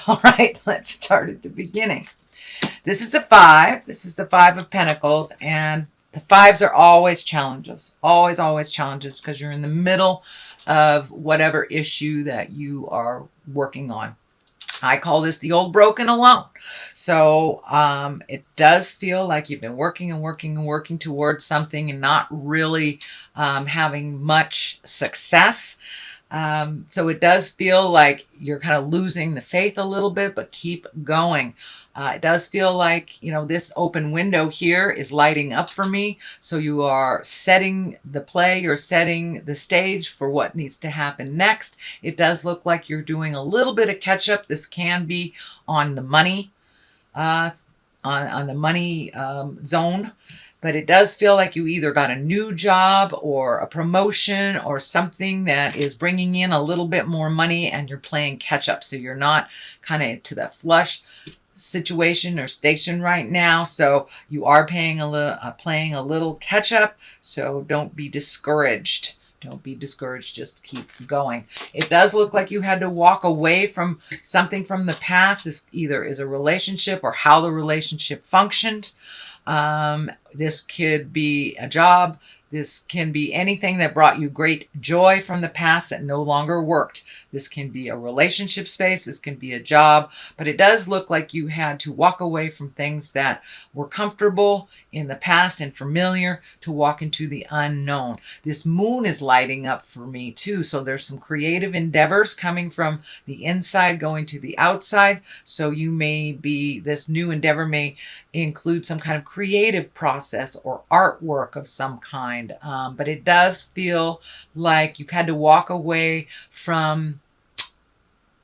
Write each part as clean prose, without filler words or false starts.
All right, let's start at the beginning. This is a 5. This is the 5 of Pentacles, and the 5s are always challenges. Always challenges, because you're in the middle of whatever issue that you are working on. I call this the old broken alone. So it does feel like you've been working and working towards something and not really having much success. So it does feel like you're kind of losing the faith a little bit, but keep going. It does feel like, you know, this open window here is lighting up for me. So you are setting the play, you're setting the stage for what needs to happen next. It does look like you're doing a little bit of catch up. This can be on the money, on the money zone. But it does feel like you either got a new job or a promotion or something that is bringing in a little bit more money, and you're playing catch up. So you're not kind of to the flush situation or station right now. So you are playing a little catch up. So don't be discouraged. Don't be discouraged. Just keep going. It does look like you had to walk away from something from the past. This either is a relationship or how the relationship functioned. This could be a job. This can be anything that brought you great joy from the past that no longer worked. This can be a relationship space. This can be a job. But it does look like you had to walk away from things that were comfortable in the past and familiar to walk into the unknown. This moon is lighting up for me too. So there's some creative endeavors coming from the inside going to the outside. So you may be, this new endeavor may include some kind of creative process or artwork of some kind. But it does feel like you've had to walk away from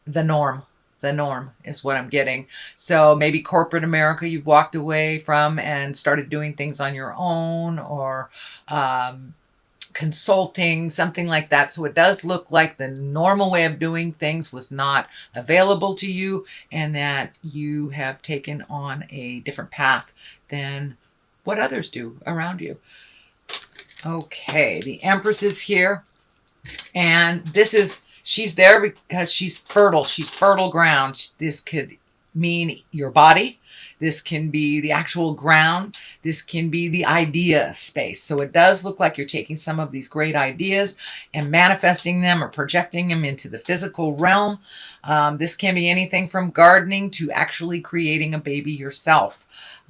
the norm. The norm is what I'm getting. So maybe corporate America you've walked away from and started doing things on your own, or consulting, something like that. So it does look like the normal way of doing things was not available to you, and that you have taken on a different path than what others do around you. Okay, the Empress is here, and this is, she's there because she's fertile. She's fertile ground. This could mean your body. This can be the actual ground. This can be the idea space. So it does look like you're taking some of these great ideas and manifesting them or projecting them into the physical realm. This can be anything from gardening to actually creating a baby yourself.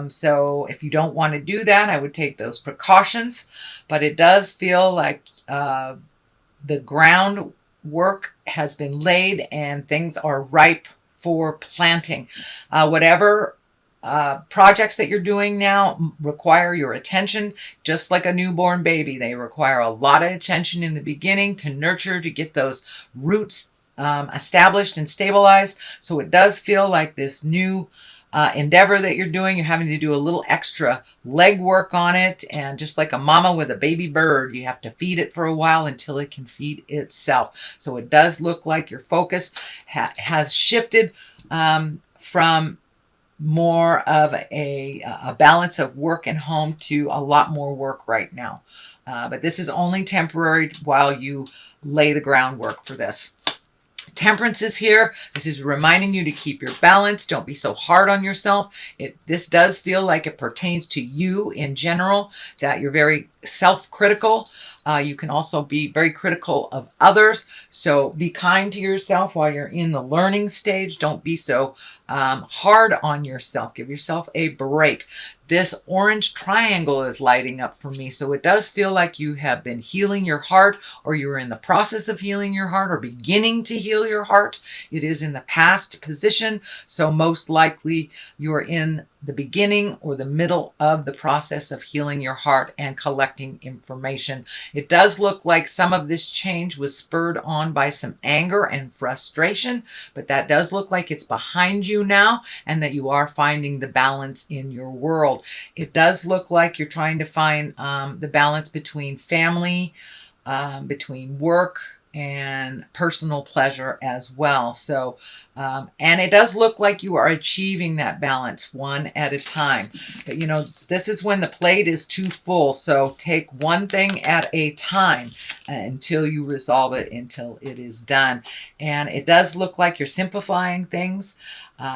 So if you don't want to do that, I would take those precautions. But it does feel like the groundwork has been laid and things are ripe for planting. Whatever projects that you're doing now require your attention, just like a newborn baby. They require a lot of attention in the beginning to nurture, to get those roots established and stabilized. So it does feel like this new endeavor that you're doing, you're having to do a little extra legwork on it. And just like a mama with a baby bird, you have to feed it for a while until it can feed itself. So it does look like your focus has shifted from more of a balance of work and home to a lot more work right now. But this is only temporary while you lay the groundwork for this. Temperance is here. This is reminding you to keep your balance. Don't be so hard on yourself. This does feel like it pertains to you in general, that you're very self-critical. You can also be very critical of others. So be kind to yourself while you're in the learning stage. Don't be so hard on yourself. Give yourself a break. This orange triangle is lighting up for me. So it does feel like you have been healing your heart, or you're in the process of healing your heart, or beginning to heal your heart. It is in the past position. So most likely you're in the beginning or the middle of the process of healing your heart and collecting information. It does look like some of this change was spurred on by some anger and frustration, but that does look like it's behind you now, and that you are finding the balance in your world. It does look like you're trying to find the balance between family, between work, and personal pleasure as well. So, and it does look like you are achieving that balance one at a time. But you know, this is when the plate is too full. So take one thing at a time until you resolve it, until it is done. And it does look like you're simplifying things.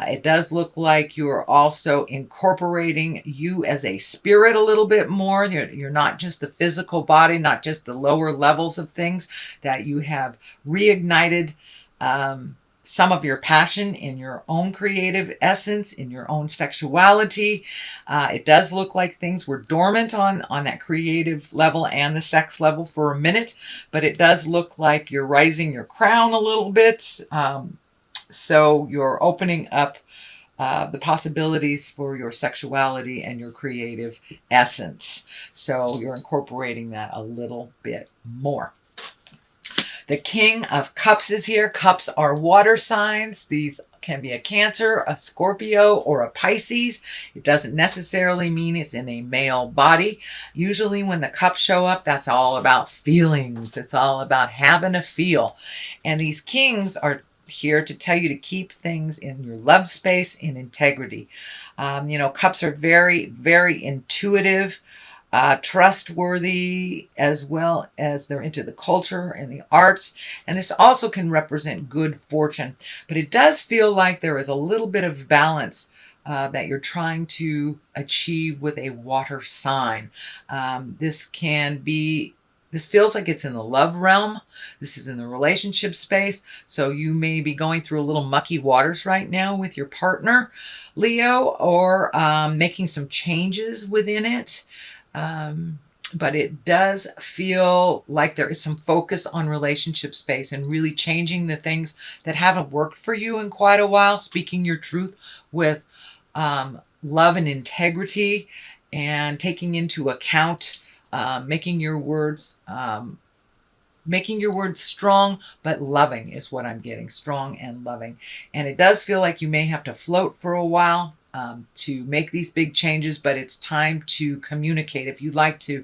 It does look like you're also incorporating you as a spirit a little bit more. You're not just the physical body, not just the lower levels of things, that you have reignited some of your passion in your own creative essence, in your own sexuality. It does look like things were dormant on that creative level and the sex level for a minute, but it does look like you're raising your crown a little bit. So you're opening up the possibilities for your sexuality and your creative essence. So you're incorporating that a little bit more. The King of Cups is here. Cups are water signs. These can be a Cancer, a Scorpio, or a Pisces. It doesn't necessarily mean it's in a male body. Usually when the cups show up, that's all about feelings. It's all about having a feel. And these kings are here to tell you to keep things in your love space in integrity. You know, cups are very, very intuitive, trustworthy, as well as they're into the culture and the arts. And this also can represent good fortune. But it does feel like there is a little bit of balance that you're trying to achieve with a water sign. This feels like it's in the love realm. This is in the relationship space. So you may be going through a little mucky waters right now with your partner, Leo, or making some changes within it. But it does feel like there is some focus on relationship space and really changing the things that haven't worked for you in quite a while, speaking your truth with love and integrity, and taking into account making your words strong but loving is what I'm getting. Strong and loving. And it does feel like you may have to float for a while to make these big changes, but it's time to communicate. If you'd like to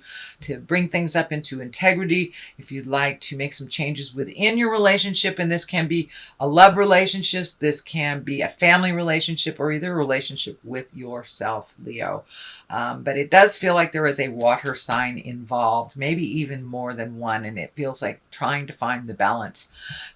bring things up into integrity, if you'd like to make some changes within your relationship, and this can be a love relationship, this can be a family relationship, or either a relationship with yourself, Leo. But it does feel like there is a water sign involved, maybe even more than one, and it feels like trying to find the balance.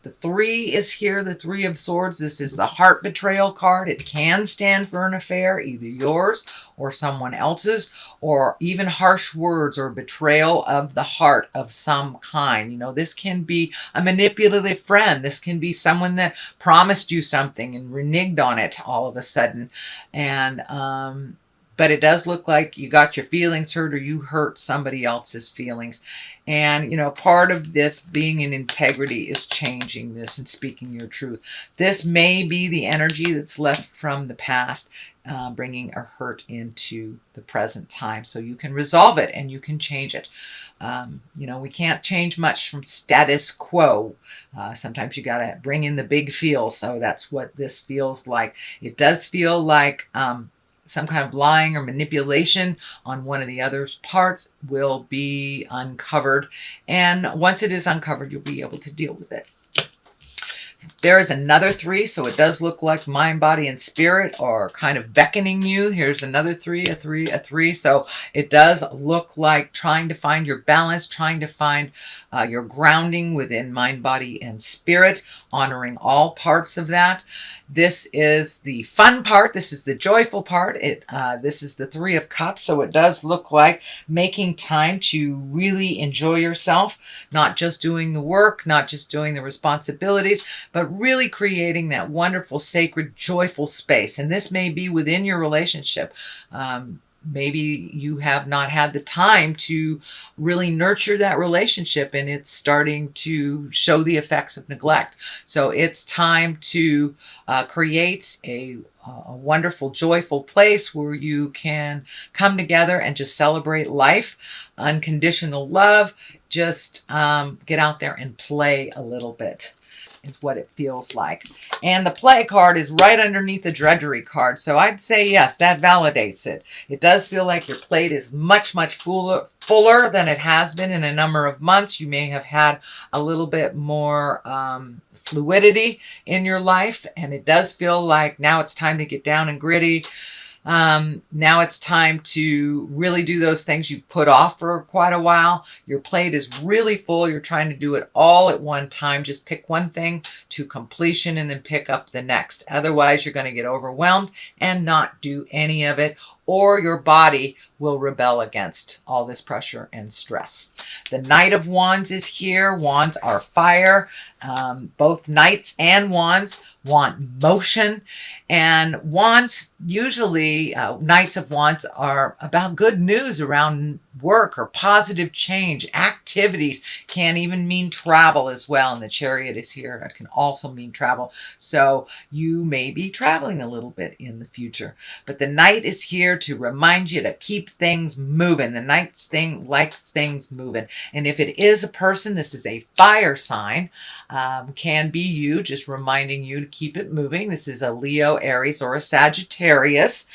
The 3 is here, the 3 of Swords. This is the heart betrayal card. It can stand for an affair, either yours or someone else's, or even harsh words or betrayal of the heart of some kind. You know, this can be a manipulative friend. This can be someone that promised you something and reneged on it all of a sudden. And but it does look like you got your feelings hurt, or you hurt somebody else's feelings. And, you know, part of this being in integrity is changing this and speaking your truth. This may be the energy that's left from the past, bringing a hurt into the present time. So you can resolve it and you can change it. You know, we can't change much from status quo. Sometimes you got to bring in the big feel. So that's what this feels like. It does feel like some kind of lying or manipulation on one of the other parts will be uncovered. And once it is uncovered, you'll be able to deal with it. There is another 3, so it does look like mind, body, and spirit are kind of beckoning you. Here's another 3, a 3, a 3. So it does look like trying to find your balance, trying to find your grounding within mind, body, and spirit, honoring all parts of that. This is the fun part. This is the joyful part. This is the 3 of Cups, so it does look like making time to really enjoy yourself, not just doing the work, not just doing the responsibilities, but really creating that wonderful, sacred, joyful space. And this may be within your relationship. Maybe you have not had the time to really nurture that relationship, and it's starting to show the effects of neglect. So it's time to create a wonderful, joyful place where you can come together and just celebrate life, unconditional love, just get out there and play a little bit. Is what it feels like. And the play card is right underneath the drudgery card. So I'd say yes, that validates it. It does feel like your plate is much, much fuller fuller than it has been in a number of months. You may have had a little bit more fluidity in your life, and it does feel like now it's time to get down and gritty. Now it's time to really do those things you've put off for quite a while. Your plate is really full. You're trying to do it all at one time. Just pick one thing to completion and then pick up the next. Otherwise, you're going to get overwhelmed and not do any of it, or your body will rebel against all this pressure and stress. The Knight of Wands is here. Wands are fire. Both knights and wands want motion. And wands, usually Knights of Wands are about good news around work or positive change, activities. Can even mean travel as well. And the Chariot is here. It can also mean travel. So you may be traveling a little bit in the future. But the Knight is here to remind you to keep things moving. The Knight's thing likes things moving. And if it is a person, this is a fire sign. Can be you, just reminding you to keep it moving. This is a Leo, Aries, or a Sagittarius.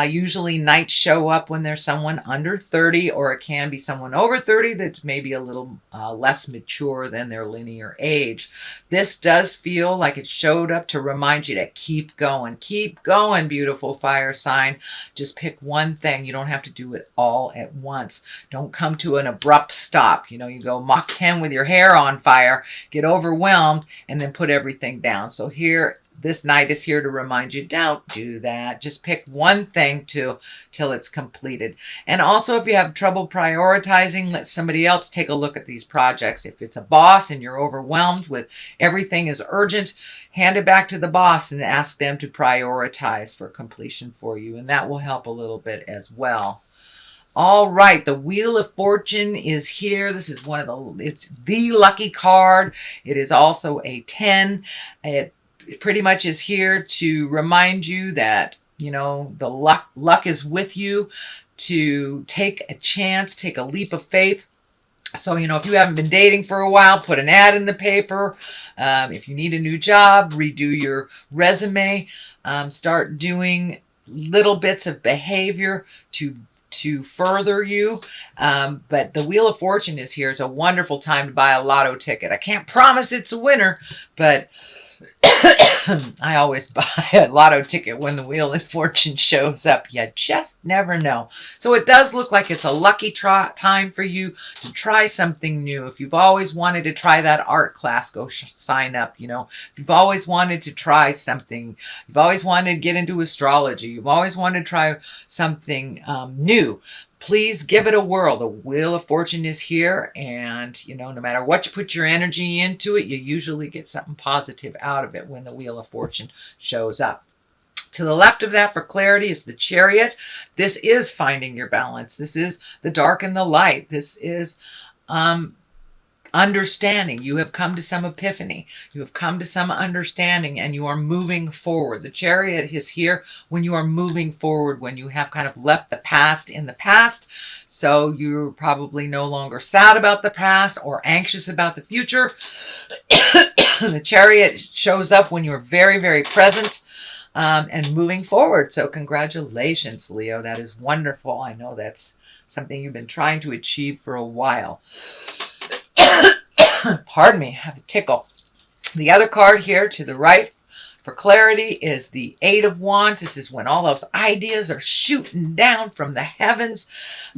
Usually Knights show up when there's someone under 30, or it can be someone over 30 that's maybe a little less mature than their linear age. This does feel like it showed up to remind you to keep going. Keep going, beautiful fire sign. Just pick one thing. You don't have to do it all at once. Don't come to an abrupt stop. You know, you go Mach 10 with your hair on fire, get overwhelmed, and then put everything down. So here, this Knight is here to remind you, don't do that. Just pick one thing till it's completed. And also, if you have trouble prioritizing, let somebody else take a look at these projects. If it's a boss and you're overwhelmed with everything is urgent, hand it back to the boss and ask them to prioritize for completion for you. And that will help a little bit as well. All right, the Wheel of Fortune is here. This is it's the lucky card. It is also a 10. It pretty much is here to remind you that, you know, the luck is with you, to take a chance, take a leap of faith. So, you know, if you haven't been dating for a while, put an ad in the paper. If you need a new job, redo your resume. Start doing little bits of behavior to further you. But the Wheel of Fortune is here. It's a wonderful time to buy a lotto ticket. I can't promise it's a winner, but I always buy a lotto ticket when the Wheel of Fortune shows up. You just never know. So it does look like it's a lucky time for you to try something new. If you've always wanted to try that art class, go sign up. You know, if you've always wanted to try something, you've always wanted to get into astrology, you've always wanted to try something new, please give it a whirl. The Wheel of Fortune is here, and, you know, no matter what you put your energy into it, you usually get something positive out of it when the Wheel of Fortune shows up. To the left of that, for clarity, is the Chariot. This is finding your balance. This is the dark and the light. This is understanding. You have come to some epiphany. You have come to some understanding, and you are moving forward. The Chariot is here when you are moving forward, when you have kind of left the past in the past. So you're probably no longer sad about the past or anxious about the future. The Chariot shows up when you're very, very present and moving forward. So congratulations, Leo. That is wonderful. I know that's something you've been trying to achieve for a while. Pardon me, I have a tickle. The other card here to the right for clarity is the Eight of Wands. This is when all those ideas are shooting down from the heavens.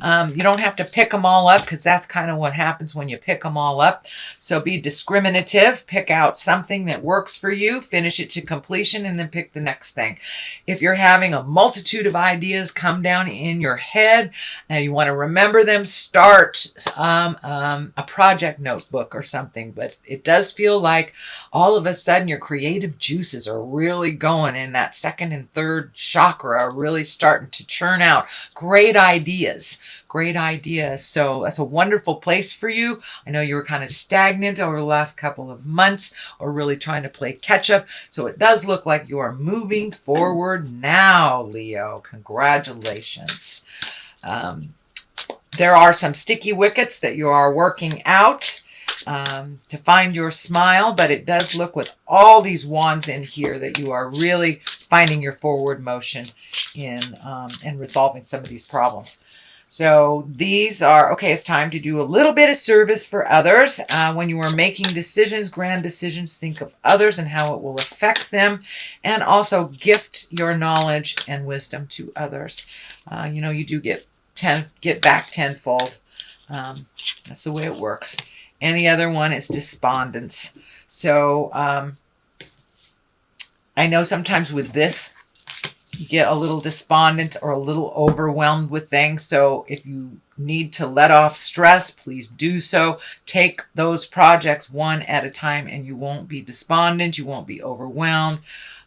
You don't have to pick them all up, because that's kind of what happens when you pick them all up. So be discriminative. Pick out something that works for you, finish it to completion, and then pick the next thing. If you're having a multitude of ideas come down in your head and you want to remember them, start a project notebook or something. But it does feel like all of a sudden your creative juices are really going, in that second and third chakra are really starting to churn out great ideas. Great ideas. So that's a wonderful place for you. I know you were kind of stagnant over the last couple of months, or really trying to play catch up. So it does look like you are moving forward now, Leo. Congratulations. There are some sticky wickets that you are working out to find your smile, but it does look, with all these wands in here, that you are really finding your forward motion in and resolving some of these problems. So these are, okay, it's time to do a little bit of service for others. When you are making decisions, grand decisions, think of others and how it will affect them. And also gift your knowledge and wisdom to others. You do get back tenfold. That's the way it works. And the other one is despondence. So I know sometimes with this, you get a little despondent or a little overwhelmed with things. So if you need to let off stress, please do so. Take those projects one at a time and you won't be despondent. You won't be overwhelmed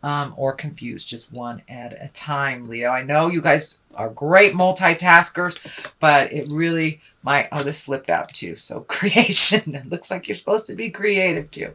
or confused. Just one at a time, Leo. I know you guys are great multitaskers, but it really might... Oh, this flipped out too. So creation. It looks like you're supposed to be creative too.